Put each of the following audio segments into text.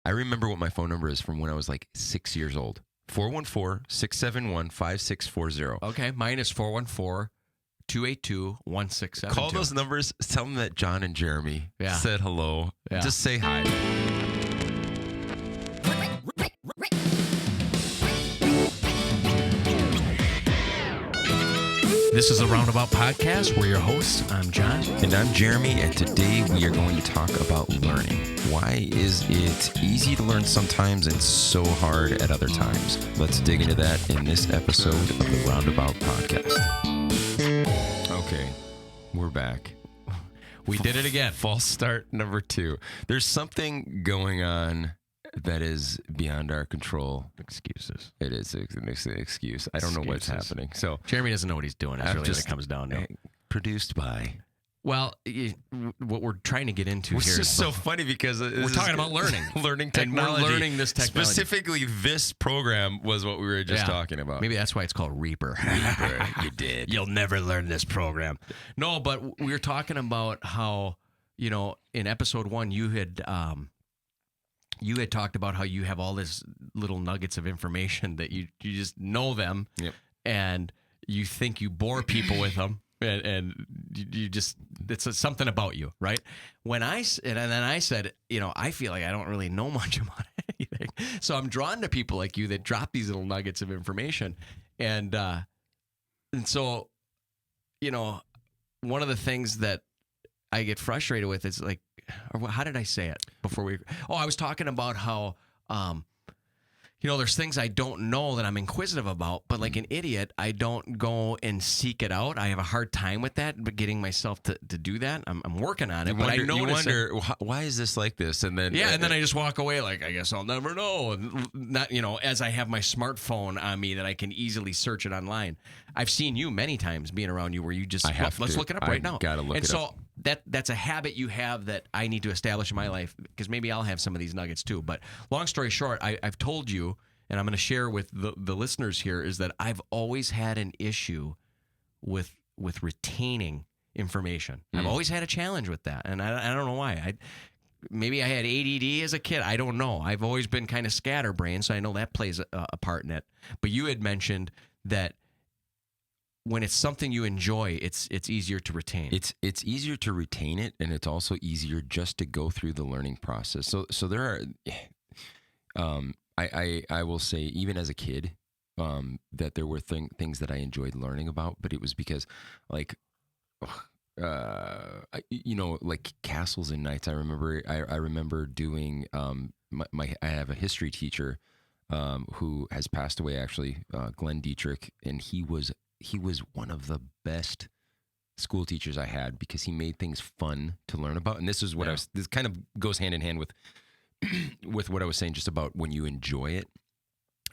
I remember what my phone number is from when I was like 6 years old. 414-671-5640. Okay, mine is 414-282-1672. Call those numbers. Tell them that John and Jeremy said hello. Yeah. Just say hi. This is the Roundabout Podcast. We're your hosts. I'm John. And I'm Jeremy, and today we are going to talk about learning. Why is it easy to learn sometimes and so hard at other times? Let's dig into that in this episode of the Roundabout Podcast. Okay, we're back. We did it again. False start number 2. There's something going on that is beyond our control. Excuses. It is an excuse. I don't know what's happening. So Jeremy doesn't know what he's doing. That's really what it comes down to. Produced by. Well, what we're trying to get into Which here is so funny because we're talking about learning. Learning technology. And we're learning this technology. Specifically, this program was what we were just talking about. Maybe that's why it's called Reaper. Reaper. You did. You'll never learn this program. No, but we were talking about how, in episode 1, you had talked about how you have all this little nuggets of information that you just know them, and you think you bore people with them, and you just it's something about you, right? And then I said, I feel like I don't really know much about anything, so I'm drawn to people like you that drop these little nuggets of information, and so, one of the things that I get frustrated with is like, or how did I say it before we? Oh, I was talking about how, there's things I don't know that I'm inquisitive about, but like an idiot, I don't go and seek it out. I have a hard time with that, but getting myself to do that. I'm working on it, but I notice you wonder why is this like this, and then and then I just walk away like, I guess I'll never know. And not as I have my smartphone on me that I can easily search it online. I've seen you many times being around you where you just let's look it up right now. Gotta look it up. That's a habit you have that I need to establish in my life, because maybe I'll have some of these nuggets too. But long story short, I've told you, and I'm going to share with the listeners here, is that I've always had an issue with retaining information. I've always had a challenge with that, and I don't know why. Maybe I had ADD as a kid. I don't know. I've always been kind of scatterbrained, so I know that plays a part in it. But you had mentioned that when it's something you enjoy, it's easier to retain. It's easier to retain it, and it's also easier just to go through the learning process. So there are, I will say, even as a kid, that there were things that I enjoyed learning about, but it was because, like, like castles and knights. I remember doing I have a history teacher who has passed away, actually, Glenn Dietrich, and he was one of the best school teachers I had because he made things fun to learn about. And this is what this kind of goes hand in hand with what I was saying just about when you enjoy it.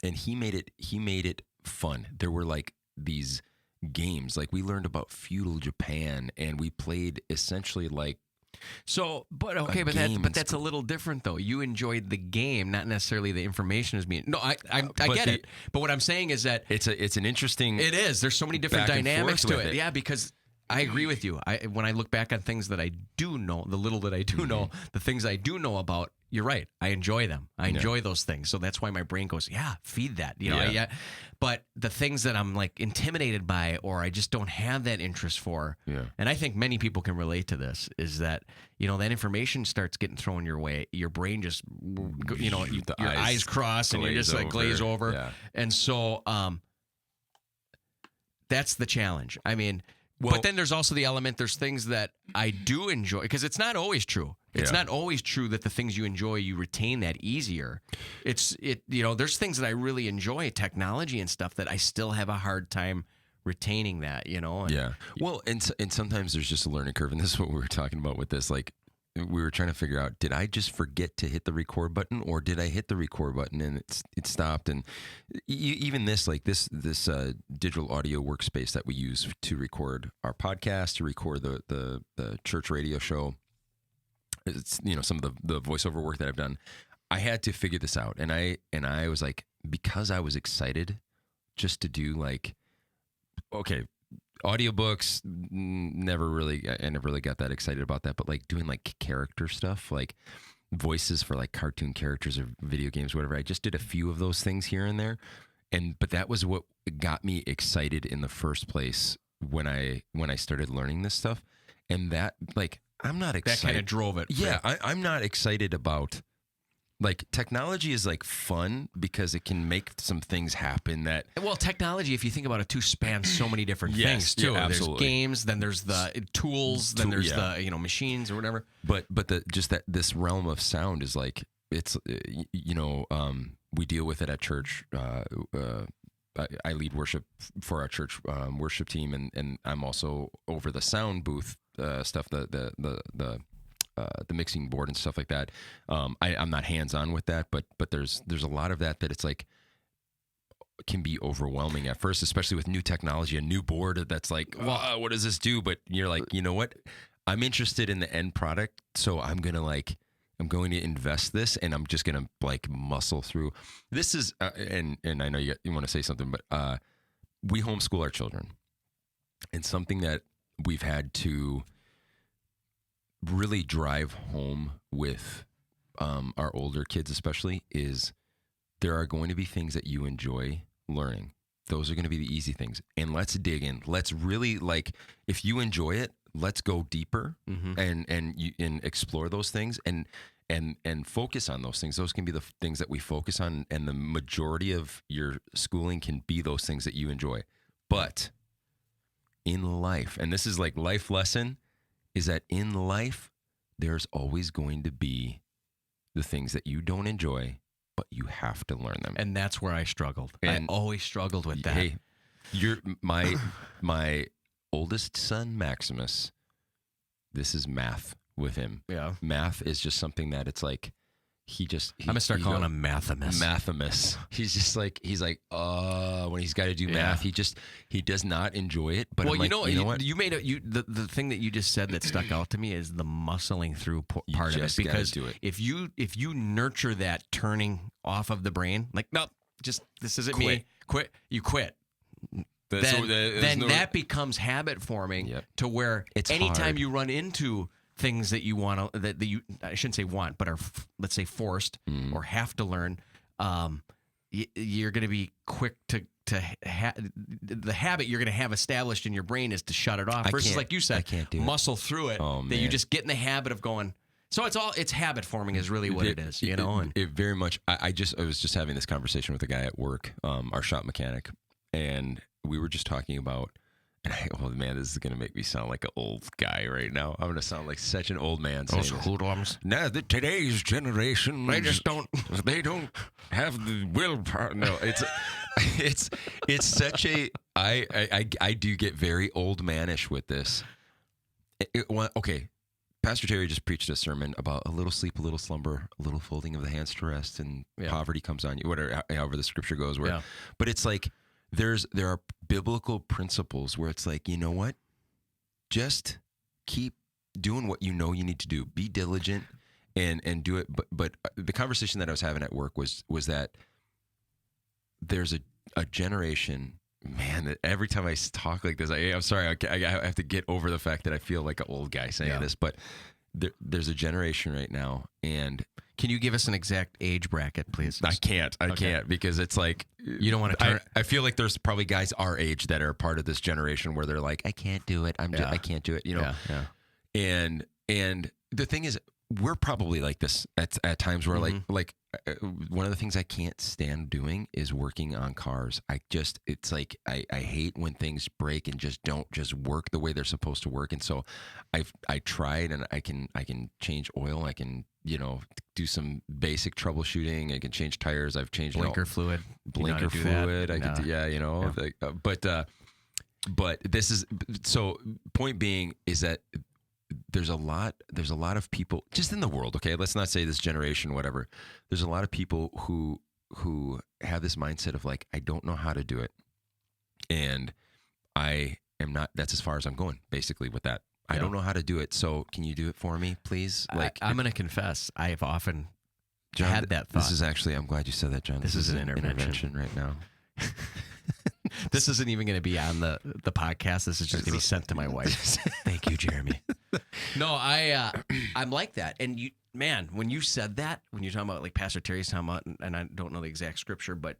And he made it fun. There were like these games, like we learned about feudal Japan, and we played essentially like. So, but that's a little different though. You enjoyed the game, not necessarily the information as being. No, I get it. But what I'm saying is that it's an interesting. It is. There's so many different dynamics to it. Yeah, because I agree with you. When I look back on things that I do know, the little that I do know, the things I do know about, you're right. I enjoy them. I enjoy those things. So that's why my brain goes, feed that. But the things that I'm like intimidated by, or I just don't have that interest for, and I think many people can relate to this, is that, that information starts getting thrown your way. Your brain just, your eyes cross and you just like glaze over. Yeah. And so that's the challenge. I mean, but then there's also the element, there's things that I do enjoy, because it's not always true. It's not always true that the things you enjoy, you retain that easier. There's things that I really enjoy, technology and stuff, that I still have a hard time retaining that, And, Well, and sometimes there's just a learning curve, and this is what we were talking about with this. Like, we were trying to figure out, did I just forget to hit the record button, or did I hit the record button and it stopped? And even this digital audio workspace that we use to record our podcast, to record the church radio show, it's some of the voiceover work that I've done. I had to figure this out, and I was like, because I was excited just to do like, okay, audiobooks, I never really got that excited about that, but like doing like character stuff, like voices for like cartoon characters or video games, whatever. I just did a few of those things here and there, but that was what got me excited in the first place when I started learning this stuff. And that, like, I'm not excited. That kind of drove it. Yeah, I'm not excited about, like, technology is like fun because it can make some things happen that. Well, technology, if you think about it, too, spans so many different Yes, things too. yeah, There's absolutely. games, then there's the tools, then there's the machines or whatever. But this realm of sound is like, it's we deal with it at church. I lead worship for our church worship team, and I'm also over the sound booth stuff, the mixing board and stuff like that. I'm not hands on with that, but there's a lot of that it's like can be overwhelming at first, especially with new technology, a new board that's like, wow, what does this do? But you're like, you know what? I'm interested in the end product, so I'm going to invest this, and I'm just going to like muscle through. This is, and I know you want to say something, but we homeschool our children, and something that we've had to really drive home with our older kids, especially, is there are going to be things that you enjoy learning. Those are going to be the easy things, and let's dig in. Let's really, like, if you enjoy it, let's go deeper and explore those things and focus on those things. Those can be the things that we focus on, and the majority of your schooling can be those things that you enjoy. But in life, and this is like life lesson, is that in life, there's always going to be the things that you don't enjoy, but you have to learn them. And that's where I struggled. I always struggled with that. Hey, you're my oldest son, Maximus, this is math with him. Yeah. Math is just something that it's like, I'm going to start calling him Mathimus. Mathimus. He's like, when he's got to do math, he does not enjoy it. But well, you know what? You made the thing that you just said that stuck out to me is the muscling through part of it. Because do it. if you nurture that turning off of the brain, like, nope, this isn't me. Quit. You quit. Then that becomes habit forming to where it's anytime hard. you run into things that you want to, that you, I shouldn't say want, but are, let's say, forced or have to learn, you're going to be quick to the habit you're going to have established in your brain is to shut it off. Versus, like you said, I can't do muscle through it. That you just get in the habit of going. So it's habit forming is really what it is, you know. And it very much. I was just having this conversation with a guy at work, our shop mechanic, and we were just talking about. Oh man, this is gonna make me sound like an old guy right now. I'm gonna sound like such an old man. Those hoodlums. Now today's generation, they don't have the willpower. No, it's such a. I do get very old manish with this. Okay, Pastor Terry just preached a sermon about a little sleep, a little slumber, a little folding of the hands to rest, and poverty comes on you. Whatever, however the scripture goes. But it's like. There are biblical principles where it's like, you know what? Just keep doing what you know you need to do. Be diligent and do it. But the conversation that I was having at work was that there's a generation, man, that every time I talk like this, I'm sorry, I have to get over the fact that I feel like an old guy saying this, but there's a generation right now, and can you give us an exact age bracket, please? I can't because it's like you don't want to turn. I feel like there's probably guys our age that are part of this generation where they're like, I can't do it. I can't do it. You know. Yeah. And the thing is, we're probably like this at times where like one of the things I can't stand doing is working on cars. It's like I hate when things break and don't work the way they're supposed to work. And so I tried, and I can change oil. I can do some basic troubleshooting. I can change tires. I've changed blinker fluid. Blinker fluid. I could but this is so. Point being is that. There's a lot of people just in the world. Okay, let's not say this generation, whatever. There's a lot of people who have this mindset of like, I don't know how to do it, and I am not. That's as far as I'm going, basically, with that. I don't know how to do it. So can you do it for me, please? Like, I'm going to confess, I have often had that thought. This is actually. I'm glad you said that, John. This is an intervention right now. This isn't even going to be on the podcast. This is just going to be sent to my wife. Thank you, Jeremy. No, I'm like that, and man, when you said that, when you're talking about like Pastor Terry's talking about, and I don't know the exact scripture, but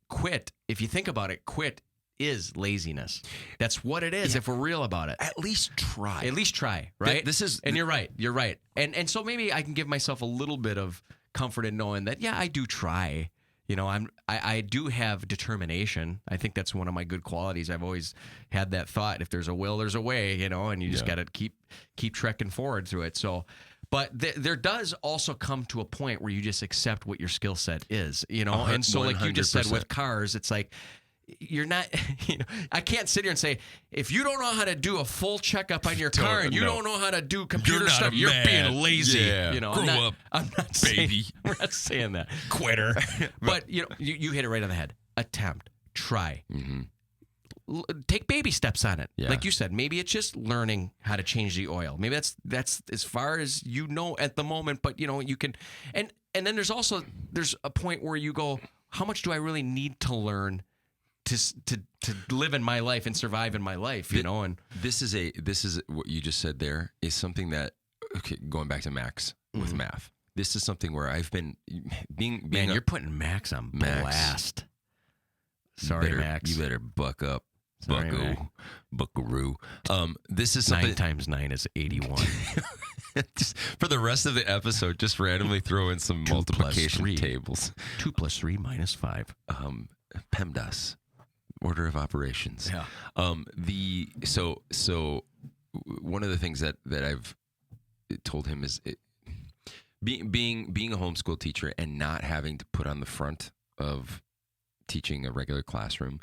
quit. If you think about it, quit is laziness. That's what it is. If we're real about it, At least try. at least try. Right. And you're right. You're right. And so maybe I can give myself a little bit of comfort in knowing that, yeah, I do try. I do have determination. I think that's one of my good qualities. I've always had that thought: if there's a will, there's a way. And you just got to keep trekking forward through it. So, but there does also come to a point where you just accept what your skill set is. And so, like you just said with cars, it's like, you're not, I can't sit here and say, if you don't know how to do a full checkup on your car and you don't know how to do computer stuff, you're being lazy. Yeah. Grow up, I'm not baby. I'm not saying that. Quitter. But, you hit it right on the head. Attempt. Try. Mm-hmm. Take baby steps on it. Yeah. Like you said, maybe it's just learning how to change the oil. Maybe that's as far as you know at the moment, but, you can, and then there's a point where you go, how much do I really need to learn to live in my life and survive in my life, and this is what you just said there is something that, going back to Max with math, this is something where I've been being man, you're putting Max on blast. Sorry, Max. You better buck up. Sorry, Buckaroo. This is something 9 times 9 is 81. Just for the rest of the episode, just randomly throw in some multiplication tables. 2 plus 3 minus 5. PEMDAS. Order of operations. Yeah. So one of the things that I've told him is being a homeschool teacher and not having to put on the front of teaching a regular classroom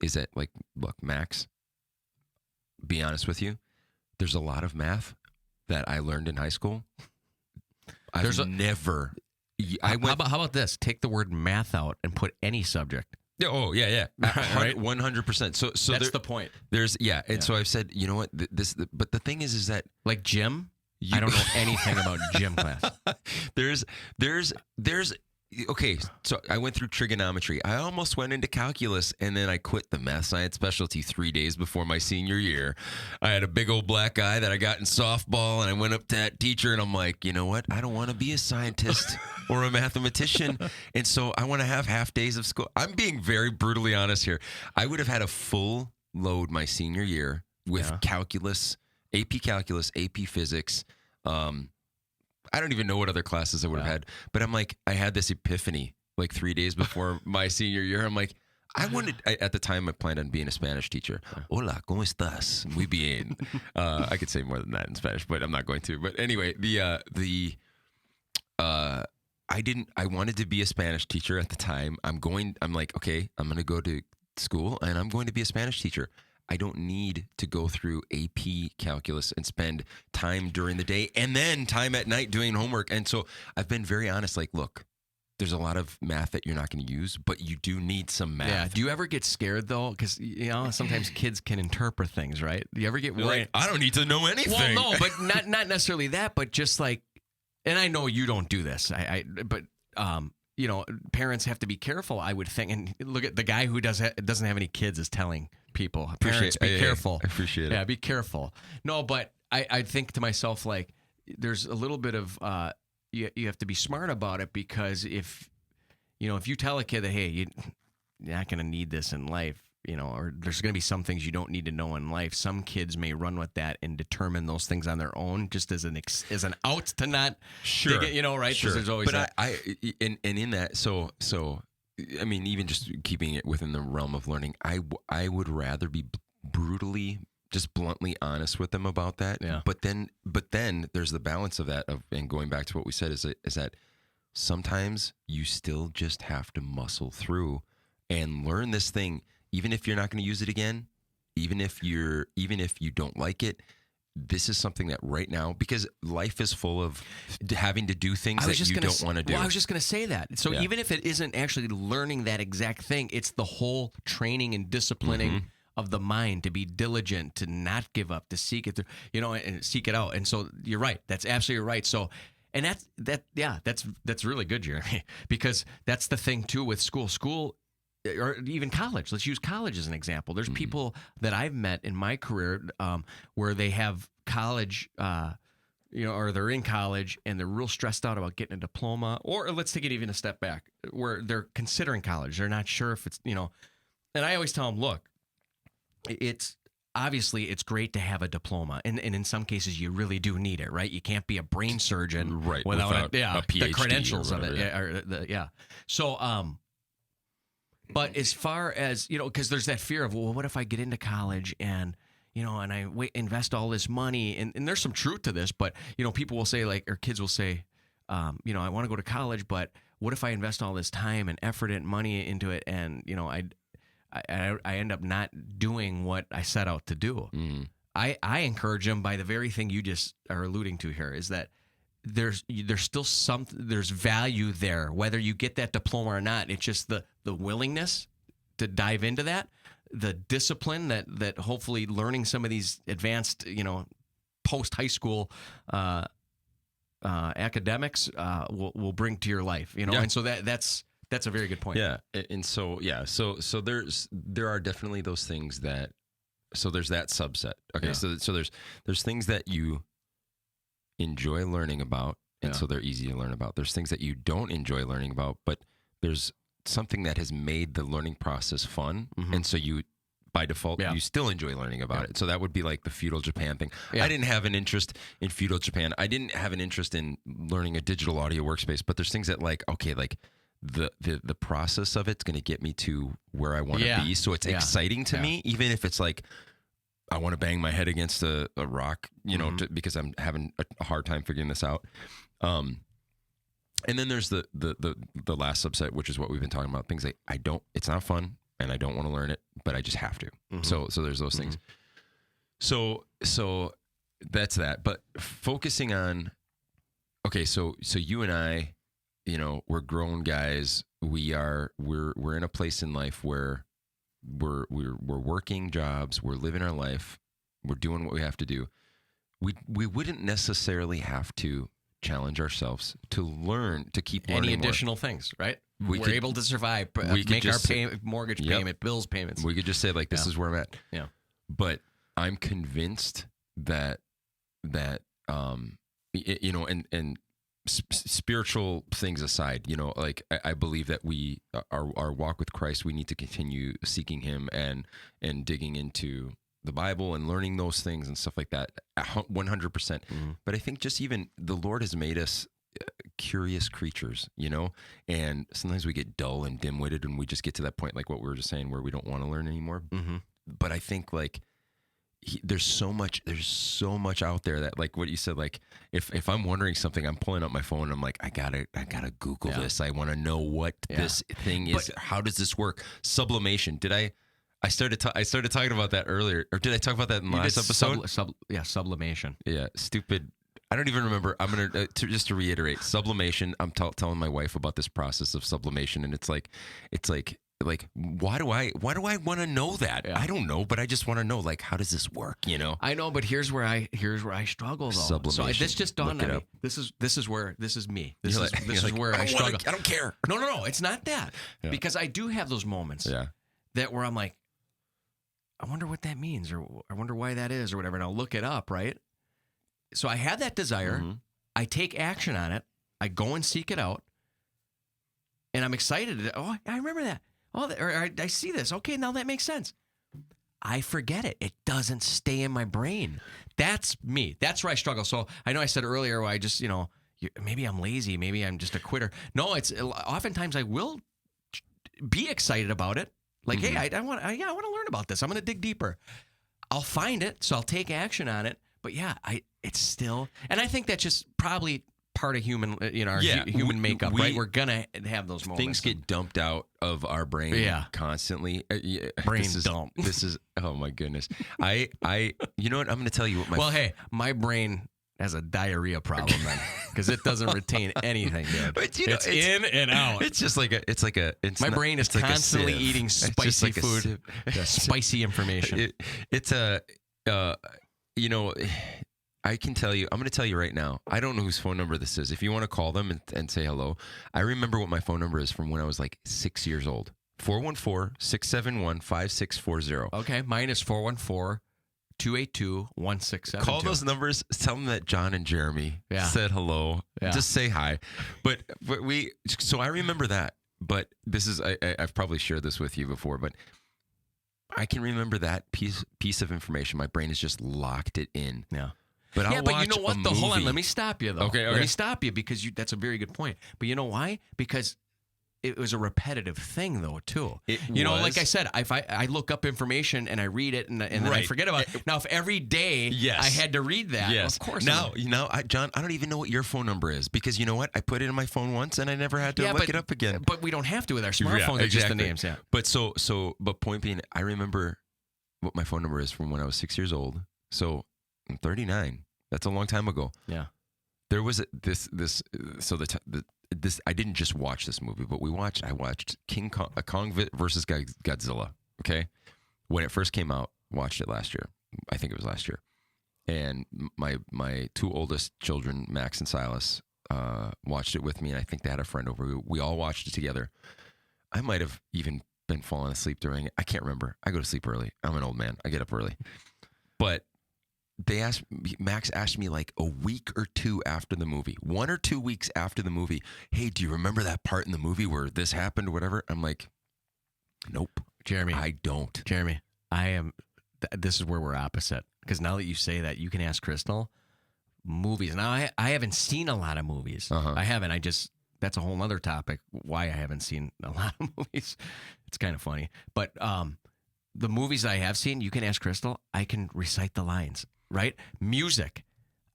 is that, like, look, Max, be honest with you, there's a lot of math that I learned in high school. How about this? Take the word math out and put any subject. Oh, yeah. Right? 100%. So that's the point. So I've said, you know what, but the thing is that, like gym, I don't know anything about gym class. Okay, so I went through trigonometry. I almost went into calculus, and then I quit the math science specialty 3 days before my senior year. I had a big old black eye that I got in softball, and I went up to that teacher, and I'm like, you know what? I don't want to be a scientist or a mathematician, and so I want to have half days of school. I'm being very brutally honest here. I would have had a full load my senior year with calculus, AP physics, I don't even know what other classes I would have had, but I'm like, I had this epiphany like 3 days before my senior year. I'm like, at the time I planned on being a Spanish teacher. Hola, ¿cómo estás? Muy bien. I could say more than that in Spanish, but I'm not going to. But anyway, I wanted to be a Spanish teacher at the time. I'm like, okay, I'm going to go to school and I'm going to be a Spanish teacher. I don't need to go through AP calculus and spend time during the day and then time at night doing homework. And so I've been very honest, like, look, there's a lot of math that you're not going to use, but you do need some math. Yeah. Do you ever get scared, though? Because, sometimes kids can interpret things, right? Do you ever get worried? Like, I don't need to know anything. Well, no, but not necessarily that, but just like, and I know you don't do this, but parents have to be careful, I would think. And look at the guy who doesn't have any kids is telling people, parents, be careful. I appreciate it. Yeah, be careful. No, but I think to myself, like, there's a little bit of, you have to be smart about it, because if you tell a kid that, hey, you're not going to need this in life, or there's going to be some things you don't need to know in life, some kids may run with that and determine those things on their own, just as an out to not, sure, dig it, right? Sure. There's always but that. In that, so I mean, even just keeping it within the realm of learning, I would rather be brutally, just bluntly honest with them about that. Yeah. But then there's the balance of that, and going back to what we said is that sometimes you still just have to muscle through and learn this thing, even if you're not going to use it again, even if you don't like it. This is something that right now, because life is full of having to do things that you don't want to do. Well, I was just going to say that. So even if it isn't actually learning that exact thing, it's the whole training and disciplining of the mind to be diligent, to not give up, to seek it, and seek it out. And so you're right. That's absolutely right. So, and that's really good, Jeremy, because that's the thing too with school. School, or even college. Let's use college as an example. There's people that I've met in my career where they have college or they're in college and they're real stressed out about getting a diploma, or let's take it even a step back, where they're considering college. They're not sure if it's, and I always tell them, look, it's obviously it's great to have a diploma. And in some cases you really do need it, right? You can't be a brain surgeon without a PhD, the credentials of it. So, but as far as, because there's that fear of, well, what if I get into college and, and I invest all this money, and there's some truth to this, but, people will say or kids will say, I want to go to college, but what if I invest all this time and effort and money into it, and, I end up not doing what I set out to do. Mm. I encourage them by the very thing you just are alluding to here, is that there's still there's value there, whether you get that diploma or not. It's just the willingness to dive into that, the discipline that hopefully learning some of these advanced, post high school academics will bring to your life, and so that's a very good point. Yeah, and so there are definitely those things that, so there's that subset. Okay, so there's things that you enjoy learning about, and so they're easy to learn about. There's things that you don't enjoy learning about, but there's something that has made the learning process fun, and so you, by default, you still enjoy learning about it. So that would be like the feudal Japan thing. Yeah. I didn't have an interest in feudal Japan. I didn't have an interest in learning a digital audio workspace, but there's things that the process of it's going to get me to where I want to be. So it's exciting to me, even if it's like, I want to bang my head against a rock, because I'm having a hard time figuring this out. And then there's the last subset, which is what we've been talking about. Things like it's not fun and I don't want to learn it, but I just have to. So there's those things. So that's that. But focusing on, okay, so you and I, we're grown guys. We're in a place in life where we're working jobs. We're living our life. We're doing what we have to do. We wouldn't necessarily have to challenge ourselves to learn, to keep learning any additional things, right? We're able to survive, make our mortgage payment, bills payments. We could just say this is where I'm at. Yeah. But I'm convinced that and spiritual things aside, I believe that our walk with Christ, we need to continue seeking Him and digging into the Bible and learning those things and stuff like that, 100%. But I think just even the Lord has made us curious creatures, and sometimes we get dull and dim-witted and we just get to that point, like what we were just saying, where we don't want to learn anymore. But I think there's so much out there that, like what you said, like if I'm wondering something, I'm pulling up my phone and I'm like, I gotta Google this. I want to know what this thing is. How does this work? Sublimation. I started talking about that earlier, or did I talk about that in the last episode? Sublimation. Yeah, stupid. I don't even remember. I'm gonna just to reiterate, sublimation. I'm telling my wife about this process of sublimation, and it's like, why do I want to know that? I don't know, but I just want to know, how does this work? I know, but here's where I struggle though. Sublimation. So this just dawned on me. This is me. This is where I struggle. I don't care. No, it's not that, because I do have those moments. That where I'm like, I wonder what that means, or I wonder why that is, or whatever, and I'll look it up, right? So I have that desire. I take action on it. I go and seek it out, and I'm excited. Oh, I remember that. Oh, or I see this. Okay, now that makes sense. I forget it. It doesn't stay in my brain. That's me. That's where I struggle. So I know I said earlier, I just, maybe I'm lazy. Maybe I'm just a quitter. No, it's oftentimes I will be excited about it. Like, hey, I want to learn about this. I'm going to dig deeper. I'll find it, so I'll take action on it. But it's still, and I think that's just probably part of human, human makeup, right? We're gonna have those moments. Things get dumped out of our brain constantly. Brain dump. This is, oh my goodness. You know what? I'm going to tell you what my brain has a diarrhea problem then, because it doesn't retain anything, dude. But, it's in and out. It's just my brain is constantly eating spicy food, spicy information. I can tell you, I'm going to tell you right now, I don't know whose phone number this is. If you want to call them and say hello, I remember what my phone number is from when I was 6 years old. 414-671-5640. Okay, mine is 414 282-1672. Call those numbers. Tell them that John and Jeremy said hello. Yeah. Just say hi. But so I remember that. But this is I've probably shared this with you before, but I can remember that piece of information. My brain has just locked it in. Yeah. But I'll watch you know what? a movie. Hold on. Let me stop you, though. Okay. Let me stop you because that's a very good point. But you know why? Because it was a repetitive thing, though, too. Like I said, if I look up information and I read it and then I forget about it. Now, if every day I had to read that, of course. Now, John, I don't even know what your phone number is because you know what? I put it in my phone once and I never had to look it up again. But we don't have to with our smartphones. It's just the names, yeah. But point being, I remember what my phone number is from when I was 6 years old. So I'm 39. That's a long time ago. Yeah. There was this. I didn't just watch this movie, but I watched King Kong versus Godzilla. Okay, when it first came out, watched it last year. I think it was last year, and my two oldest children, Max and Silas, watched it with me, and I think they had a friend over. We all watched it together. I might have even been falling asleep during it. I can't remember. I go to sleep early. I'm an old man. I get up early, but. Max asked me like a week or two after the movie, 1 or 2 weeks after the movie, hey, do you remember that part in the movie where this happened or whatever? I'm like, nope. Jeremy. I don't. Jeremy, this is where we're opposite. Because now that you say that, you can ask Crystal. Movies. Now, I haven't seen a lot of movies. I haven't. That's a whole other topic, why I haven't seen a lot of movies. It's kind of funny. But the movies I have seen, you can ask Crystal. I can recite the lines. Right? Music.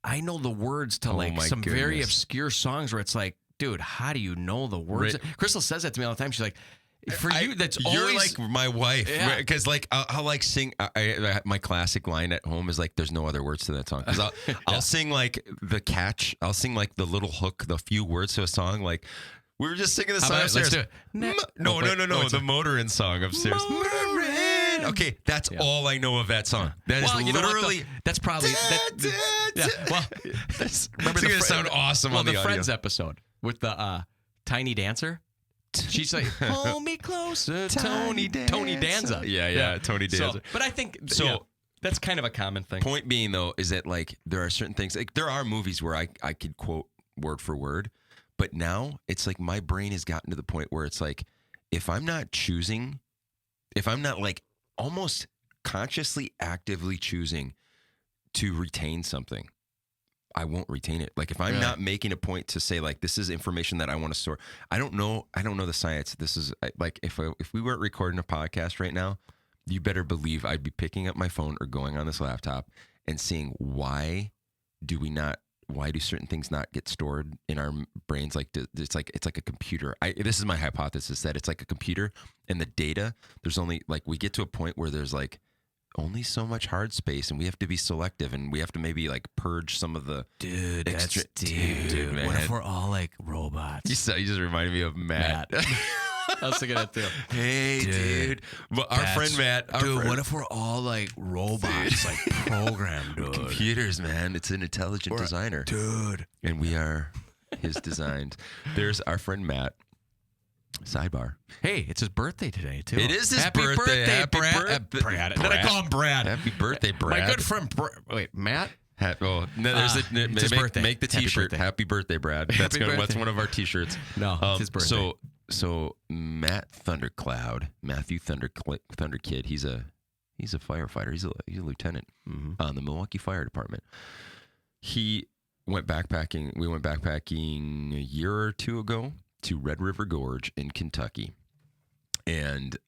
I know the words to some very obscure songs where it's like, dude, how do you know the words? Crystal says that to me all the time. She's like, for you, you're like my wife. Because I'll sing. My classic line at home is like, there's no other words to that song. Because I'll sing like the catch. I'll sing like the little hook, the few words to a song. Like we were just singing the song upstairs. Let's do it. No. The Motorin song upstairs. Okay, that's all I know of that song. That is literally. That's probably. Well, it's going to sound awesome on the audio. Friends episode with the tiny dancer. She's like, "Hold me closer, Tony Danza." Yeah, Tony Danza. So, but I think that's kind of a common thing. Point being, though, is that like there are certain things. Like there are movies where I could quote word for word, but now it's like my brain has gotten to the point where it's like if I'm not like almost consciously, actively choosing to retain something, I won't retain it. Like if I'm not making a point to say like this is information that I want to store. I don't know the science. This is like if we weren't recording a podcast right now, you better believe I'd be picking up my phone or going on this laptop and seeing why do certain things not get stored in our brains? Like it's like a computer. This is my hypothesis that it's like a computer, and the data. There's only like we get to a point where there's like only so much hard space, and we have to be selective, and we have to maybe like purge some of the extra. Dude, man. What if we're all like robots? You just reminded me of Matt. I was thinking that too. Hey, dude. Well, our friend Matt. What if we're all like robots, like programmed, dude? Computers, man. It's an intelligent designer. Dude. And we are his designs. There's our friend Matt. Sidebar. Hey, it's his birthday today, too. It is his birthday. Happy birthday, Brad. Then I call him Brad. Happy birthday, Brad. My good friend, wait, Matt? There's birthday. Make the T-shirt. Happy birthday, Brad. That's one of our T-shirts. No, it's his birthday. So Matt Matthew Thunderkid. He's a firefighter. He's a lieutenant on the Milwaukee Fire Department. He went backpacking. We went backpacking a year or two ago to Red River Gorge in Kentucky, and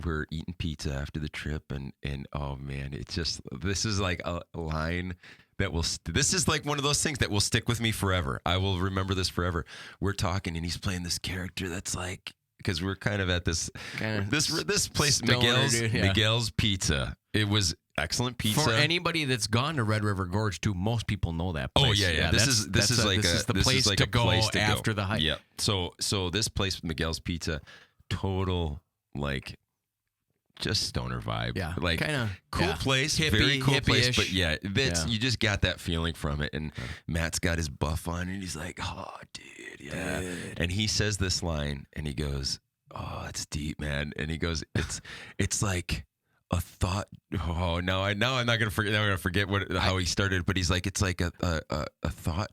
we're eating pizza after the trip, and oh man, it's just this is like a line that will. This is like one of those things that will stick with me forever. I will remember this forever. We're talking, and he's playing this character that's like because we're kind of at this place, Miguel's Pizza. It was excellent pizza. For anybody that's gone to Red River Gorge, too, most people know that place. Oh yeah. This is the place to go after the hike. Yeah. So this place, Miguel's Pizza, total like just stoner vibe. Yeah. Like kind of cool place, hippie, very cool place. hippie-ish. But yeah, you just got that feeling from it. And Matt's got his buff on, and he's like, "Oh, dude, yeah." And he says this line, and he goes, "Oh, it's deep, man." And he goes, "It's like." a thought. Oh, now I'm not gonna forget. Now I'm gonna forget how he started. But he's like, it's like a thought.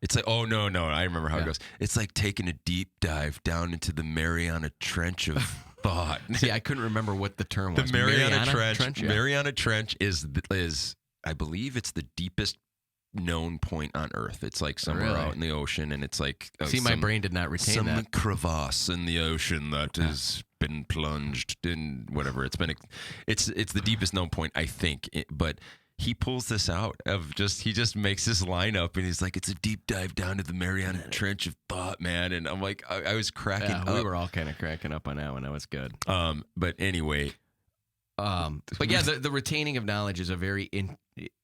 It's like, oh no, I remember how it goes. It's like taking a deep dive down into the Mariana Trench of thought. See, I couldn't remember what the term was. The Mariana Trench. Yeah. Mariana Trench is I believe it's the deepest known point on Earth. It's like somewhere out in the ocean, and it's like my brain did not retain that. Some crevasse in the ocean that has been plunged in whatever. It's the deepest known point, I think. But he pulls this out of he just makes this line up, and he's like, it's a deep dive down to the Mariana Trench of thought, man. And I'm like, I was cracking up. We were all kind of cracking up on that one. That was good. But anyway. But yeah, the retaining of knowledge is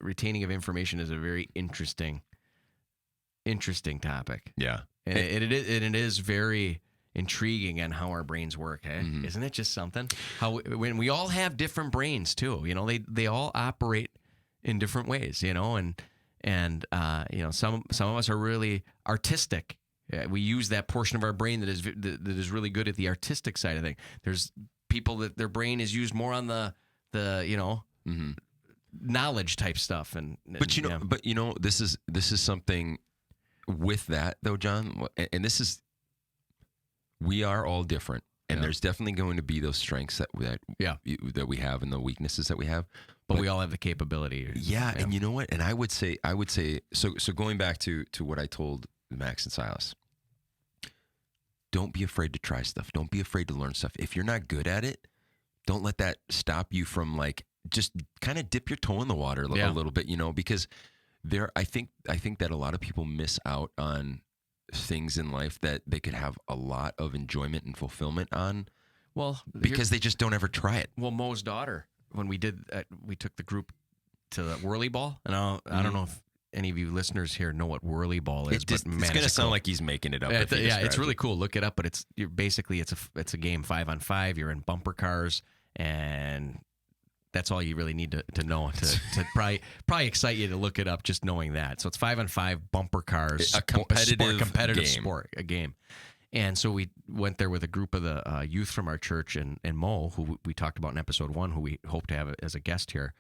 retaining of information is a very interesting topic. Yeah. And it is very intriguing on how our brains work. Eh? Mm-hmm. Isn't it just something? When we all have different brains too, they all operate in different ways, and some of us are really artistic. We use that portion of our brain that is really good at the artistic side of things. There's people that their brain is used more on the Mm-hmm. knowledge type stuff, but this is something with that though, John, and we are all different, and there's definitely going to be those strengths that we have and the weaknesses that we have. But we all have the capability. Yeah, and you know what? And I would say so going back to what I told Max and Silas. Don't be afraid to try stuff. Don't be afraid to learn stuff. If you're not good at it, don't let that stop you from just kind of dip your toe in the water a little bit, because I think that a lot of people miss out on things in life that they could have a lot of enjoyment and fulfillment on. Well, because they just don't ever try it. Well, Mo's daughter, when we took the group to the whirly ball, and I don't know if any of you listeners here know what whirly ball is. It's going to sound like he's making it up. It's really cool. Look it up, but it's a game 5-on-5. You're in bumper cars, and that's all you really need to know to probably excite you to look it up. Just knowing that, so it's 5-on-5 bumper cars, a competitive sport, a game. And so we went there with a group of the youth from our church, and Mo, who we talked about in episode 1, who we hope to have as a guest here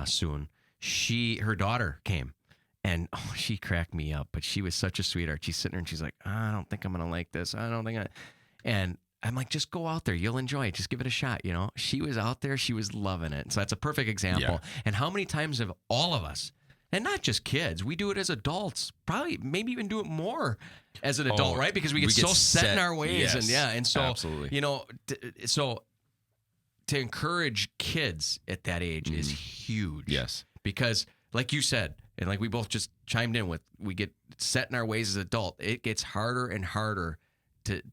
soon. Her daughter came. And she cracked me up, but she was such a sweetheart. She's sitting there and she's like, I don't think I'm going to like this. And I'm like, just go out there. You'll enjoy it. Just give it a shot. She was out there. She was loving it. So that's a perfect example. Yeah. And how many times have all of us, and not just kids, we do it as adults, probably maybe even do it more as an adult, right? Because we get so set in our ways. Yes, and so, absolutely. So to encourage kids at that age is huge. Yes. Because like you said, and like we both just chimed in with, we get set in our ways as adult. It gets harder and harder to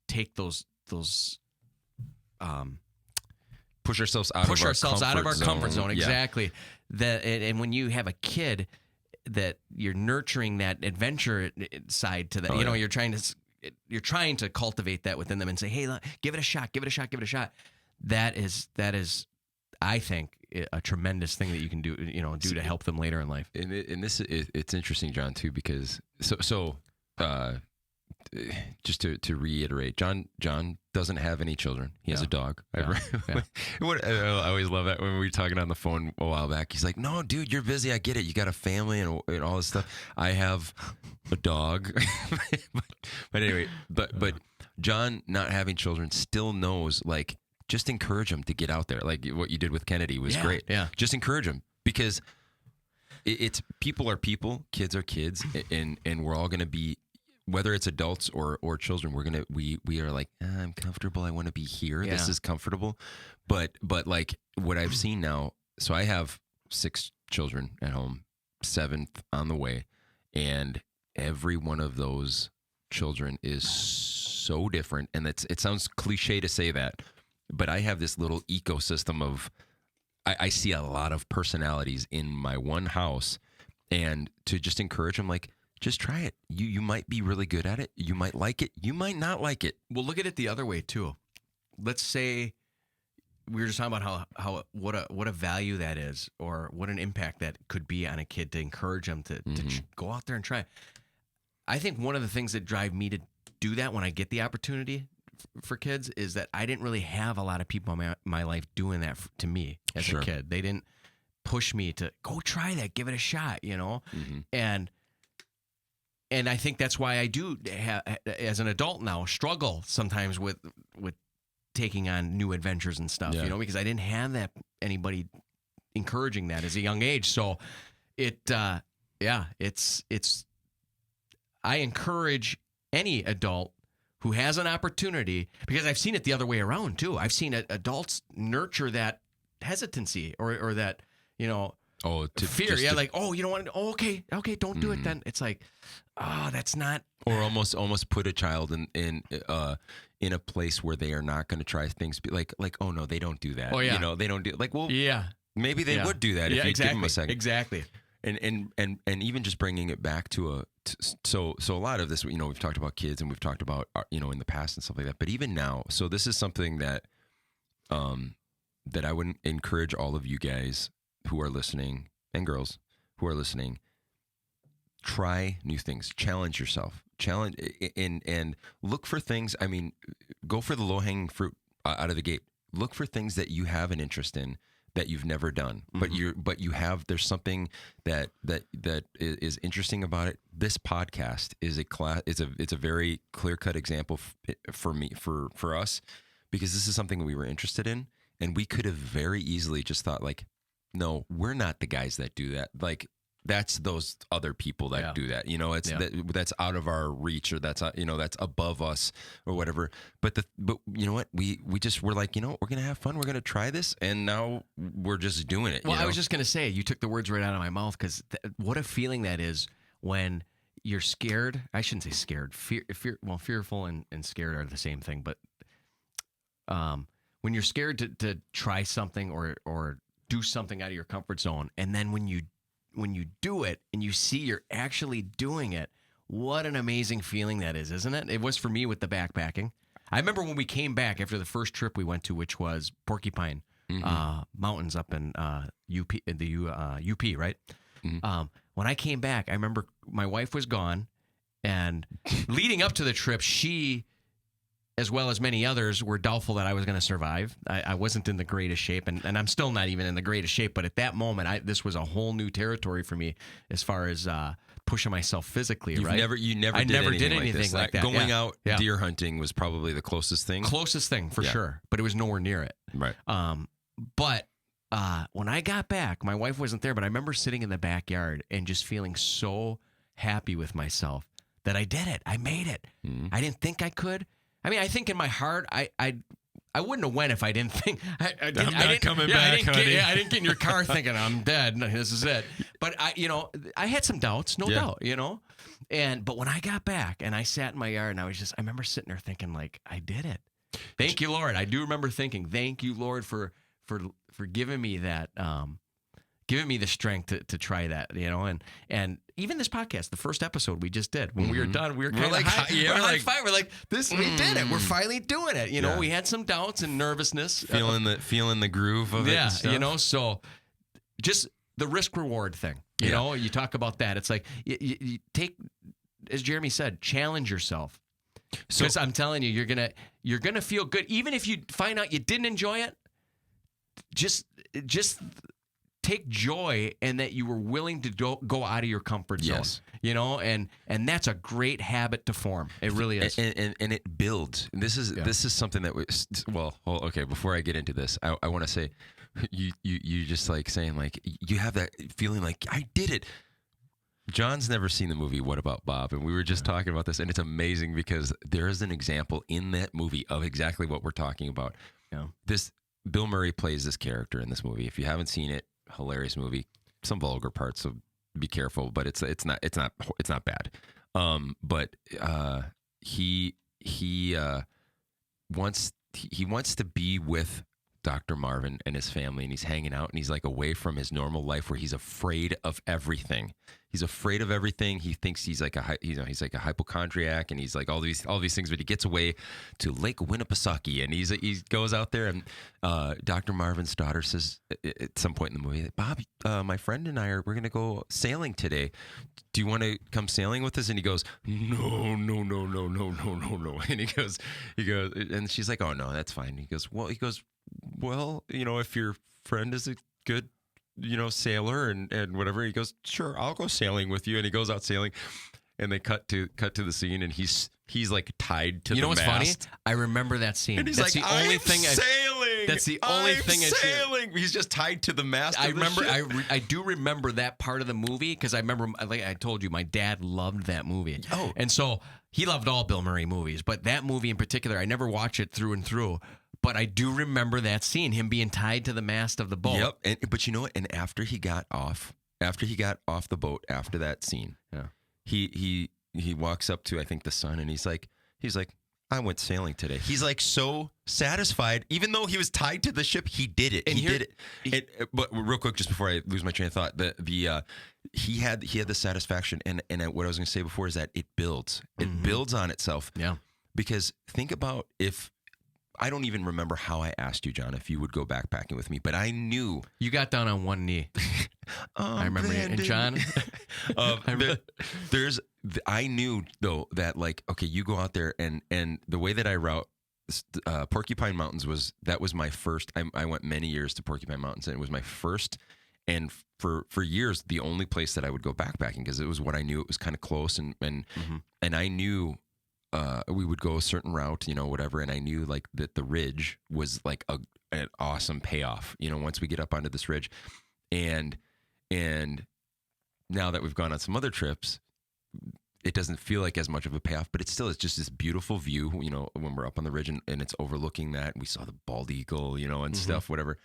take those push ourselves out of our comfort zone. Exactly. Yeah. And when you have a kid that you're nurturing that adventure side to that, you're trying to cultivate that within them and say, hey, look, give it a shot. That is, I think, a tremendous thing that you can do, to help them later in life. And it's interesting, John, too, because just to reiterate, John doesn't have any children. He has a dog. Yeah. I always love that when we were talking on the phone a while back. He's like, "No, dude, you're busy. I get it. You got a family and all this stuff. I have a dog." but anyway, but John not having children still knows, just encourage him to get out there. Like what you did with Kennedy was great. Yeah. Just encourage him, because it's people are people, kids are kids, and we're all going to be, whether it's adults or children, we are like, I'm comfortable. I want to be here. Yeah. This is comfortable. But like what I've seen now, so I have 6 children at home, 7th on the way, and every one of those children is so different. And it sounds cliche to say that, but I have this little ecosystem of, I see a lot of personalities in my one house, and to just encourage them, like, just try it. You might be really good at it. You might like it. You might not like it. Well, look at it the other way too. Let's say we were just talking about how what a value that is, or what an impact that could be on a kid to encourage them to go out there and try. I think one of the things that drive me to do that when I get the opportunity for kids is that I didn't really have a lot of people in my life doing that to me as Sure. a kid. They didn't push me to go try that, give it a shot, Mm-hmm. And I think that's why I do as an adult now struggle sometimes with taking on new adventures and stuff, Yeah. because I didn't have anybody encouraging that as a young age. So it's I encourage any adult who has an opportunity, because I've seen it the other way around too. I've seen adults nurture that hesitancy or that, fear. Yeah, like, oh, you don't want to, oh, okay, don't do it then. It's like, oh, that's not. Or almost put a child in a place where they are not going to try things. Like, oh no, they don't do that. Oh yeah, they don't do like. Well, yeah, maybe they would do that if you give them a second. Exactly. And even just bringing it back to so a lot of this, we've talked about kids and we've talked about in the past and stuff like that. But even now, so this is something that that I would encourage all of you guys who are listening and girls who are listening. Try new things. Challenge yourself. And look for things. I mean, go for the low-hanging fruit out of the gate. Look for things that you have an interest in that you've never done, but you have. There's something that is interesting about it. This podcast is it's a very clear-cut example for me for us, because this is something we were interested in, and we could have very easily just thought like, no, we're not the guys that do that. Like, that's those other people that do that. It's that's out of our reach, or that's that's above us or whatever. But you know what? We're like, we're gonna have fun. We're gonna try this, and now we're just doing it. Well, I was just gonna say, you took the words right out of my mouth, because what a feeling that is when you're scared. I shouldn't say scared. Fearful and scared are the same thing. But when you're scared to try something or do something out of your comfort zone, and then when you do it and you see you're actually doing it, what an amazing feeling that is, isn't it? It was for me with the backpacking. I remember when we came back after the first trip we went to, which was Porcupine Mountains up in UP, right? Mm-hmm. When I came back, I remember my wife was gone, and leading up to the trip, she, as well as many others, were doubtful that I was going to survive. I wasn't in the greatest shape, and I'm still not even in the greatest shape. But at that moment, this was a whole new territory for me as far as pushing myself physically. You never did anything like that. Going out deer hunting was probably the closest thing. Closest thing for sure, but it was nowhere near it. Right. But when I got back, my wife wasn't there, but I remember sitting in the backyard and just feeling so happy with myself that I did it. I made it. Mm-hmm. I didn't think I could. I mean, I think in my heart, I wouldn't have went if I didn't think. I didn't coming back, honey. I didn't get in your car thinking I'm dead. This is it. But I had some doubts, no doubt. But when I got back and I sat in my yard, and I remember sitting there thinking, like, I did it. Thank you, Lord. I do remember thinking, thank you, Lord, for giving me that, giving me the strength to try that, and even this podcast, the first episode we just did, when we were done, we were kind of high five. We're like, this, we did it. We're finally doing it. We had some doubts and nervousness, feeling the groove of it. Yeah, so just the risk reward thing. You talk about that. It's like you take, as Jeremy said, challenge yourself. Because I'm telling you, you're gonna feel good, even if you find out you didn't enjoy it. Just take joy in that you were willing to go out of your comfort zone. Yes. And that's a great habit to form. It really is. And it builds. This is something that okay, before I get into this, I want to say you just like saying like you have that feeling like I did it. John's never seen the movie What About Bob? And we were just talking about this, and it's amazing because there is an example in that movie of exactly what we're talking about. Yeah. This Bill Murray plays this character in this movie. If you haven't seen it, hilarious movie. Some vulgar parts, so be careful. But it's not bad. But he wants to be with Dr. Marvin and his family, and he's hanging out, and he's like away from his normal life where he's afraid of everything. He's afraid of everything. He thinks he's like he's like a hypochondriac, and he's like all these things. But he gets away to Lake Winnipesaukee, and he goes out there, and Dr. Marvin's daughter says at some point in the movie, "Bob, my friend and we're gonna go sailing today. Do you want to come sailing with us?" And he goes, "No, no, no, no, no, no, no, no." And he goes, and she's like, "Oh no, that's fine." He goes, well, if your friend is a good, sailor and whatever, he goes, "Sure, I'll go sailing with you." And he goes out sailing, and they cut to the scene, and he's like tied to the mast. You know what's funny? I remember that scene. And he's That's like, the only "I'm thing sailing. That's the only I'm thing sailing." He's just tied to the mast. I of the remember. ship. I do remember that part of the movie because I remember, like I told you, my dad loved that movie. Oh. And so he loved all Bill Murray movies, but that movie in particular, I never watched it through and through. But I do remember that scene, him being tied to the mast of the boat. Yep. But you know what? And after he got off the boat after that scene, Yeah. he walks up to, I think, the son, and he's like, "I went sailing today." He's like so satisfied, even though he was tied to the ship. He did it. And he did it. But real quick, just before I lose my train of thought, he had the satisfaction, and what I was going to say before is that it builds. It builds on itself. Yeah. Because think about if. I don't even remember how I asked you, John, if you would go backpacking with me, but I knew. You got down on one knee. I remember you. And John? I knew, though, that, like, okay, you go out there, and the way that I route Porcupine Mountains was my first. I went many years to Porcupine Mountains, and it was my first, and for years, the only place that I would go backpacking, because it was what I knew. It was kind of close, and I knew we would go a certain route, whatever, and I knew like that the ridge was like an awesome payoff, once we get up onto this ridge, and now that we've gone on some other trips, it doesn't feel like as much of a payoff, but it's just this beautiful view, when we're up on the ridge and it's overlooking that. We saw the bald eagle, and stuff, whatever.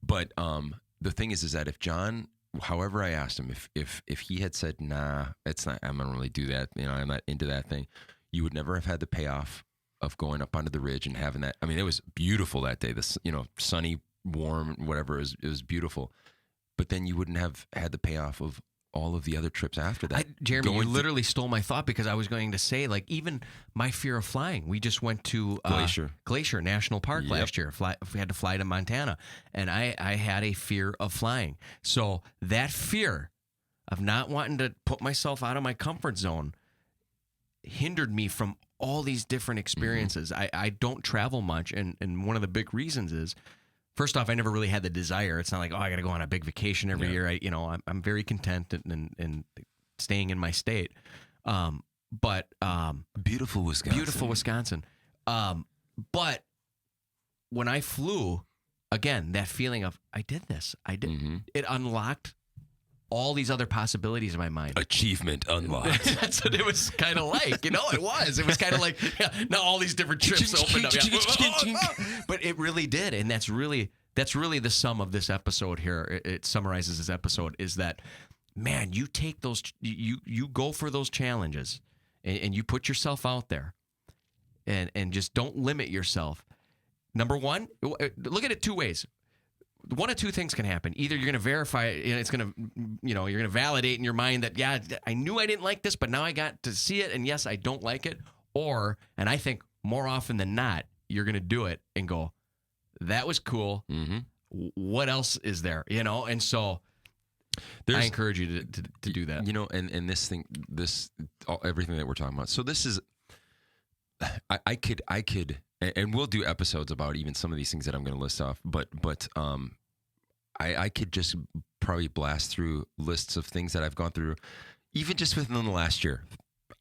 But the thing is that if John, however I asked him, if he had said, "Nah, it's not, I'm gonna really do that, I'm not into that thing," you would never have had the payoff of going up onto the ridge and having that. I mean, it was beautiful that day. This, sunny, warm, whatever. It was beautiful. But then you wouldn't have had the payoff of all of the other trips after that. Jeremy, you literally stole my thought, because I was going to say, like, even my fear of flying. We just went to Glacier National Park last year. We had to fly to Montana, and I had a fear of flying. So that fear of not wanting to put myself out of my comfort zone hindered me from all these different experiences. I don't travel much, and one of the big reasons is, first off, I never really had the desire. It's not like, I got to go on a big vacation every year. I'm very content and staying in my state. But beautiful Wisconsin. But when I flew, again, that feeling of I did this. It unlocked all these other possibilities in my mind. Achievement unlocked. That's what it was kind of like. It was. It was kind of like, now all these different trips opened up. But it really did. And that's really the sum of this episode here. It summarizes this episode, is that, man, you take those, you go for those challenges, and you put yourself out there, and just don't limit yourself. Number one, look at it two ways. One of two things can happen. Either you're going to verify it, and it's going to, you're going to validate in your mind that, yeah, I knew I didn't like this, but now I got to see it, and yes, I don't like it. Or, and I think more often than not, you're going to do it and go, that was cool. What else is there? And so I encourage you to do that. And this thing, everything that we're talking about. So this is, I could, and we'll do episodes about even some of these things that I'm going to list off, but I could just probably blast through lists of things that I've gone through, even just within the last year.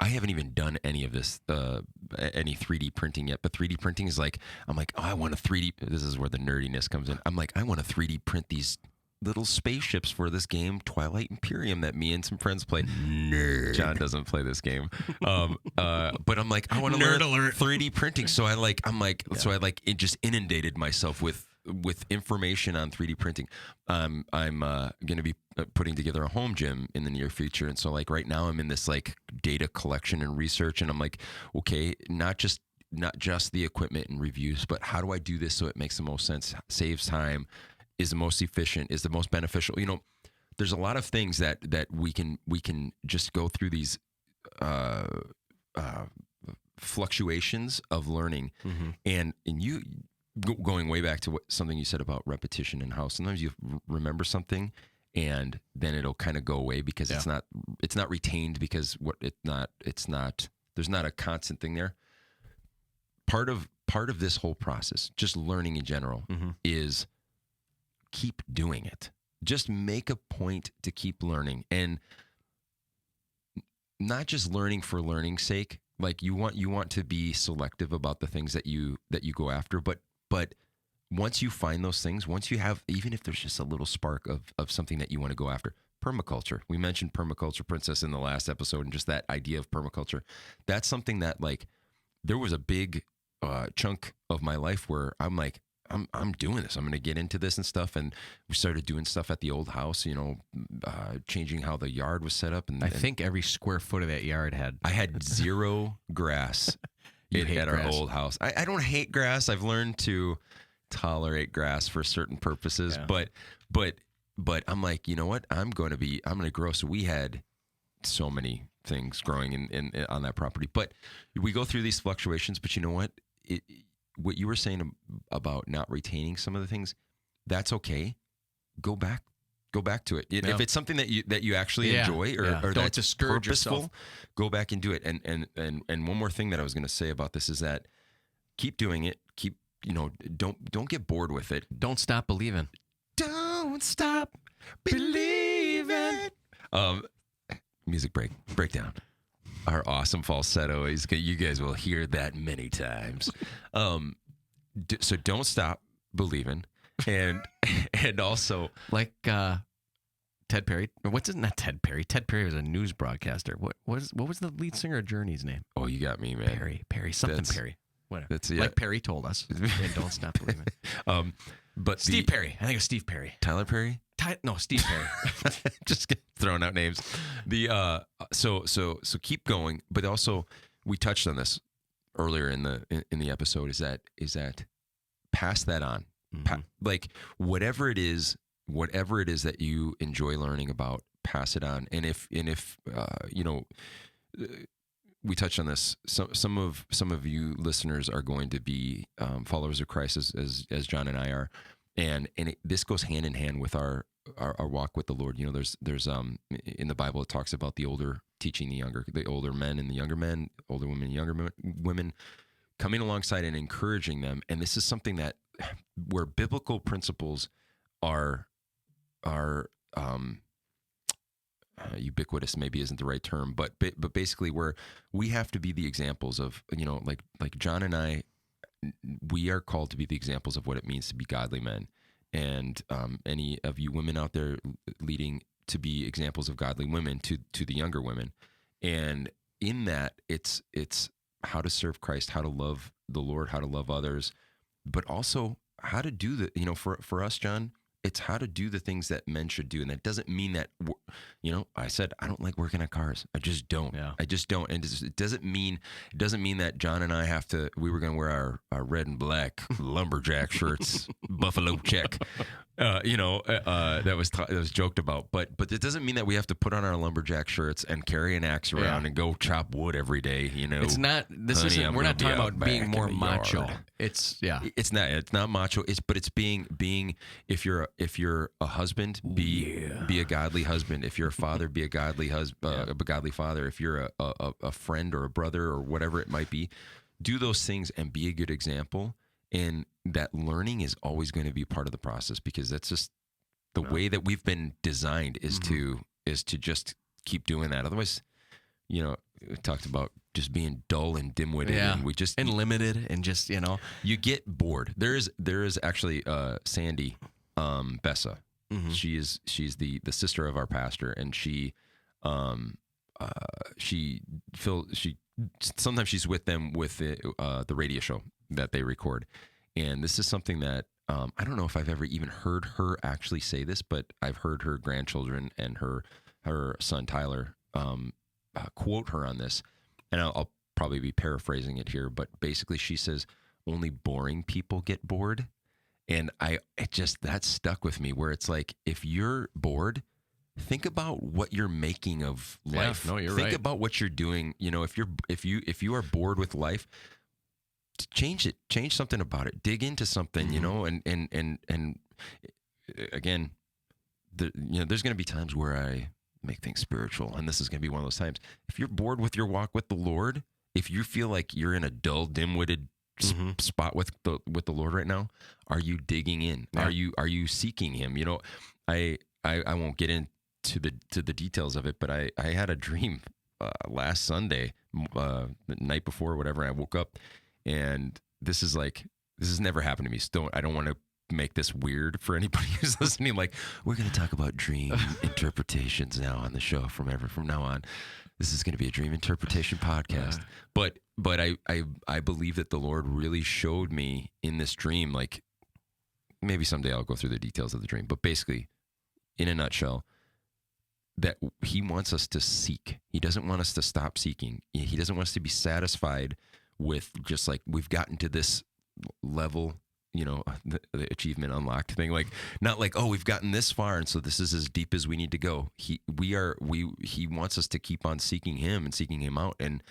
I haven't even done any of this, any 3D printing yet, but 3D printing is like, I'm like, I want to 3D, this is where the nerdiness comes in. I'm like, I want to 3D print these little spaceships for this game, Twilight Imperium, that me and some friends play. Nerd. John doesn't play this game. But I'm like, I want to learn 3D printing. So it just inundated myself with information on 3D printing. I'm going to be putting together a home gym in the near future. And so like right now I'm in this like data collection and research, and I'm like, okay, not just not just the equipment and reviews, but how do I do this so it makes the most sense, saves time, is the most efficient, is the most beneficial. There's a lot of things that we can just go through these fluctuations of learning, and you going way back to something you said about repetition and how sometimes you remember something and then it'll kind of go away because it's not retained because there's not a constant thing there. Part of this whole process, just learning in general, is keep doing it. Just make a point to keep learning, and not just learning for learning's sake. Like you want to be selective about the things that you go after, but once you find those things, once you have, even if there's just a little spark of something that you want to go after, permaculture. We mentioned Permaculture Princess in the last episode, and just that idea of permaculture. That's something that, like, there was a big chunk of my life where I'm like, I'm doing this. I'm going to get into this and stuff. And we started doing stuff at the old house, changing how the yard was set up. And I think every square foot of that yard I had zero grass at our old house. I don't hate grass. I've learned to tolerate grass for certain purposes, but I'm like, you know what? I'm going to grow. So we had so many things growing in on that property, but we go through these fluctuations. But you know what? What you were saying about not retaining some of the things, that's okay. Go back to it. If it's something that you actually enjoy or don't that's discourage purposeful, yourself. Go back and do it. And one more thing that I was going to say about this is that keep doing it. Keep, don't get bored with it. Don't stop believing. Don't stop believing. Music breakdown. Our awesome falsetto is, you guys will hear that many times. So don't stop believing, and also like Ted Perry. What's it? Not Ted Perry. Ted Perry was a news broadcaster. What was the lead singer of Journey's name? Oh, you got me, man. Perry, something Perry. Whatever. That's like Perry told us. And don't stop believing. But Steve Perry. I think it was Steve Perry. Tyler Perry. No, Steve Perry. Just throwing out names. So keep going, but also we touched on this earlier in the episode. Is that pass that on, like whatever it is that you enjoy learning about, pass it on. And if we touched on this. Some of you listeners are going to be followers of Christ, as John and I are, and this goes hand in hand with our walk with the Lord. There's in the Bible it talks about the older teaching the older men and the younger men, older women and younger women, coming alongside and encouraging them. And this is something that where biblical principles are ubiquitous maybe isn't the right term, but basically where we have to be the examples of, like John and I, we are called to be the examples of what it means to be godly men. And any of you women out there leading to be examples of godly women to the younger women. And in that, it's how to serve Christ, how to love the Lord, how to love others, but also how to do for us, John, it's how to do the things that men should do. And that doesn't mean that, I said, I don't like working on cars. I just don't. Yeah. I just don't. And it doesn't mean that John and I we were going to wear our red and black lumberjack shirts, buffalo check. That was joked about, but it doesn't mean that we have to put on our lumberjack shirts and carry an axe around and go chop wood every day. It's not. We're not talking about being more macho. It's not macho. It's being if you're a husband, be a godly husband. If you're a father, be a godly husband, a godly father. If you're a friend or a brother or whatever it might be, do those things and be a good example. And that learning is always going to be part of the process, because that's just the way that we've been designed is to just keep doing that. Otherwise, we talked about just being dull and dim-witted, and limited, and just you get bored. There is actually Sandy Bessa. Mm-hmm. She's the sister of our pastor, and she sometimes she's with them with the radio show that they record. And this is something that I don't know if I've ever even heard her actually say this, but I've heard her grandchildren and her son Tyler quote her on this. And I'll probably be paraphrasing it here, but basically she says only boring people get bored. And that stuck with me, where it's like, if you're bored, think about what you're making of life. Yeah, no, you're Think right. about what you're doing. If you are bored with life, change it. Change something about it. Dig into something, and again, there's going to be times where I make things spiritual, and this is going to be one of those times. If you're bored with your walk with the Lord, if you feel like you're in a dull, dim-witted spot with the Lord right now, are you digging in? Yeah. Are you seeking Him? I won't get into the details of it, but I had a dream last Sunday, the night before, whatever. I woke up, and this has never happened to me. So I don't want to make this weird for anybody who's listening. Like, we're going to talk about dream interpretations now on the show from now on. This is going to be a dream interpretation podcast. But I believe that the Lord really showed me in this dream, like, maybe someday I'll go through the details of the dream, but basically, in a nutshell, that He wants us to seek. He doesn't want us to stop seeking. He doesn't want us to be satisfied with just like, we've gotten to this level, the achievement unlocked thing. Like, not like, oh, we've gotten this far, and so this is as deep as we need to go. He wants us to keep on seeking Him and seeking Him out. And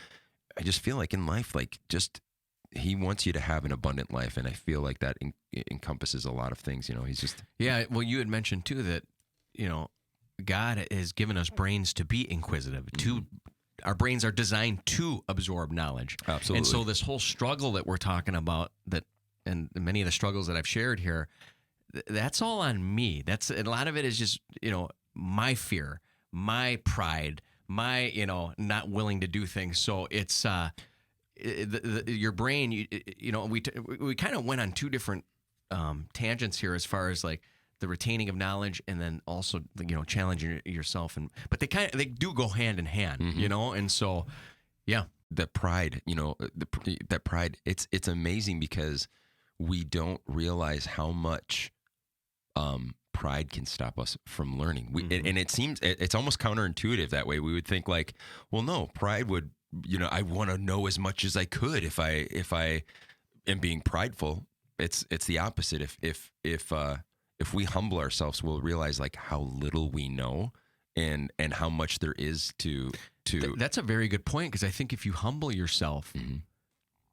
I just feel like in life, like, just He wants you to have an abundant life, and I feel like that encompasses a lot of things. He's just Well, you had mentioned too that God has given us brains to be inquisitive. Our brains are designed to absorb knowledge. Absolutely. And so this whole struggle that we're talking about, and many of the struggles that I've shared here, that's all on me. A lot of it is just my fear, my pride, my not willing to do things. So it's your brain. We kind of went on two different tangents here as far as like the retaining of knowledge, and then also challenging yourself, but they do go hand in hand, and so that pride, that pride. It's amazing because we don't realize how much pride can stop us from learning. And it seems it's almost counterintuitive that way. We would think like, well, no, pride would, I want to know as much as I could if I am being prideful. It's the opposite. If we humble ourselves, we'll realize like how little we know and how much there is to. That's a very good point, because I think if you humble yourself,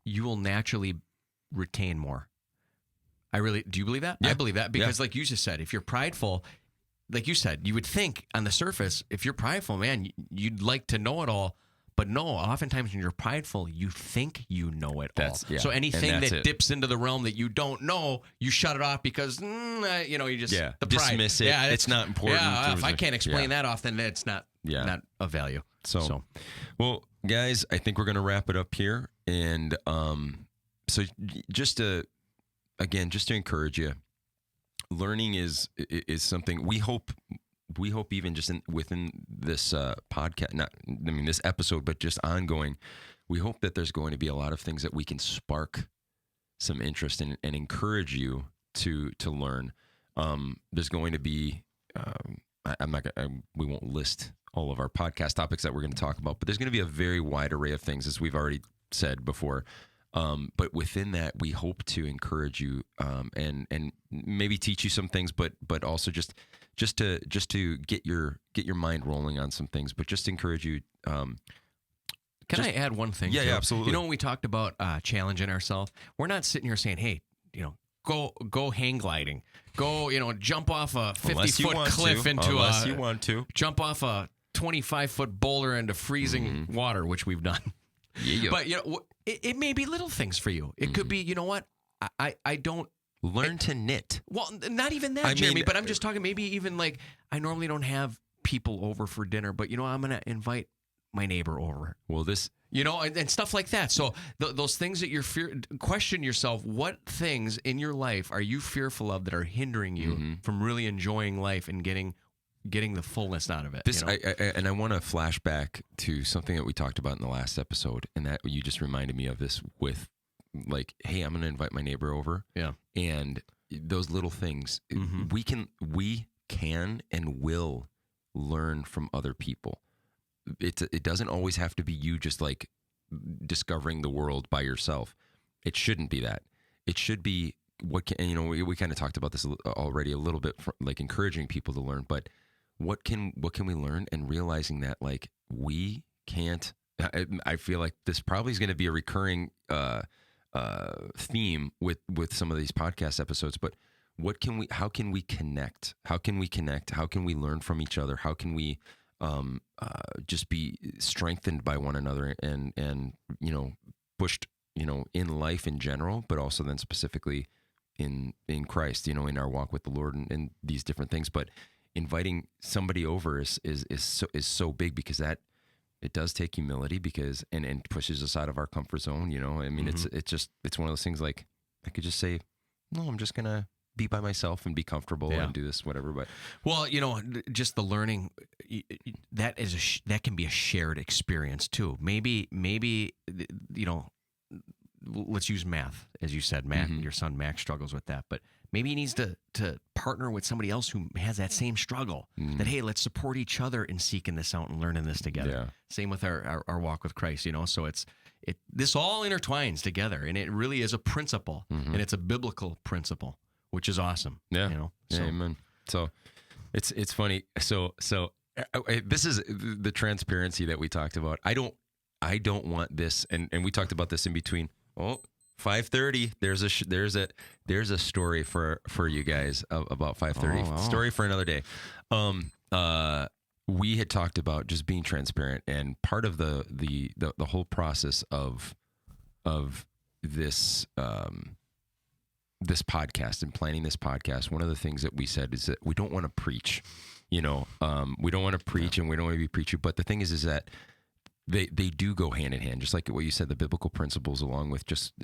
you will naturally retain more. Do you believe that? Yeah. I believe that because like you just said, if you're prideful, like you said, you would think on the surface, if you're prideful, man, you'd like to know it all. But no, oftentimes when you're prideful, you think you know it all. Yeah. So anything that dips dips into the realm that you don't know, you shut it off because, you just the pride. Dismiss it. Yeah, it's not important. Yeah, if I can't explain that off, then it's not of value. So, well, guys, I think we're going to wrap it up here. And so just to encourage you, learning is something we hope even just within this podcast, this episode, but just ongoing, we hope that there's going to be a lot of things that we can spark some interest in and encourage you to learn. There's going to be, we won't list all of our podcast topics that we're going to talk about, but there's going to be a very wide array of things, as we've already said before. But within that, we hope to encourage you and maybe teach you some things, but also just to get your mind rolling on some things, but just encourage you. Can I add one thing? Yeah, too? absolutely. When we talked about challenging ourselves, we're not sitting here saying, "Hey, go hang gliding, go jump off a 50-foot cliff unless you want to jump off a 25-foot boulder into freezing water," which we've done. Yeah. But it may be little things for you. It could be, I don't learn to knit. Well, not even that, Jeremy. But I'm just talking. Maybe even like I normally don't have people over for dinner, but I'm gonna invite my neighbor over. Well, and stuff like that. So those things that question yourself. What things in your life are you fearful of that are hindering you from really enjoying life and getting the fullness out of it? I want to flash back to something that we talked about in the last episode, and that you just reminded me of this with like, hey, I'm going to invite my neighbor over. Yeah. And those little things, we can and will learn from other people. It doesn't always have to be you just like discovering the world by yourself. It shouldn't be that. It should be we kind of talked about this already a little bit, like encouraging people to learn, but what can we learn, and realizing that like we can't. I feel like this probably is going to be a recurring theme with some of these podcast episodes, but how can we connect? How can we learn from each other? How can we just be strengthened by one another and pushed, in life in general, but also then specifically in Christ, in our walk with the Lord and these different things. But inviting somebody over is so big, because that it does take humility, because and pushes us out of our comfort zone. I mean, it's one of those things, like I could just say, no, I'm just gonna be by myself and be comfortable and do this, whatever. But just the learning, that can be a shared experience too. Maybe let's use math, as you said, Matt. Your son Max struggles with that, but maybe he needs to partner with somebody else who has that same struggle. That, hey, let's support each other in seeking this out and learning this together. Yeah. Same with our walk with Christ. So this all intertwines together, and it really is a principle, and it's a biblical principle, which is awesome. Yeah. Yeah, amen. So it's funny. So this is the transparency that we talked about. I don't want this, and we talked about this in between. 5:30. There's a story for you guys about 5:30. Story for another day. We had talked about just being transparent, and part of the whole process of this this podcast and planning this podcast. One of the things that we said is that we don't want to preach. We don't want to preach, and we don't want to be preachy. But the thing is that they do go hand in hand, just like what you said, the biblical principles along with just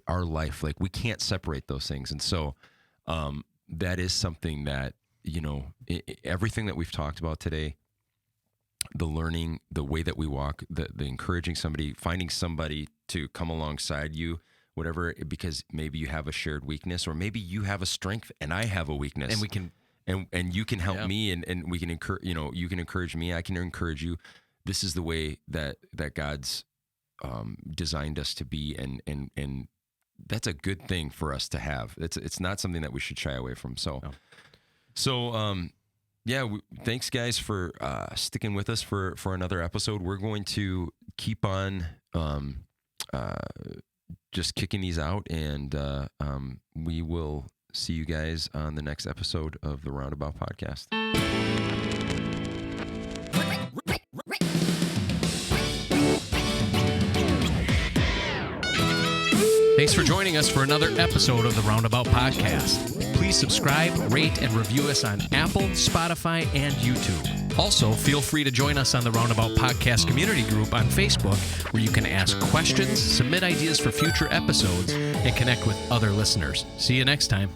our life. Like, we can't separate those things. And so that is something that, everything that we've talked about today, the learning, the way that we walk, the encouraging somebody, finding somebody to come alongside you, whatever, because maybe you have a shared weakness, or maybe you have a strength and I have a weakness. And we can, and you can help me, and we can encourage, you can encourage me, I can encourage you. This is the way that God's designed us to be, and that's a good thing for us to have. It's not something that we should shy away from. So thanks guys for sticking with us for another episode. We're going to keep on just kicking these out, and we will see you guys on the next episode of the Roundabout Podcast. Thanks for joining us for another episode of the Roundabout Podcast. Please subscribe, rate, and review us on Apple, Spotify, and YouTube. Also, feel free to join us on the Roundabout Podcast community group on Facebook, where you can ask questions, submit ideas for future episodes, and connect with other listeners. See you next time.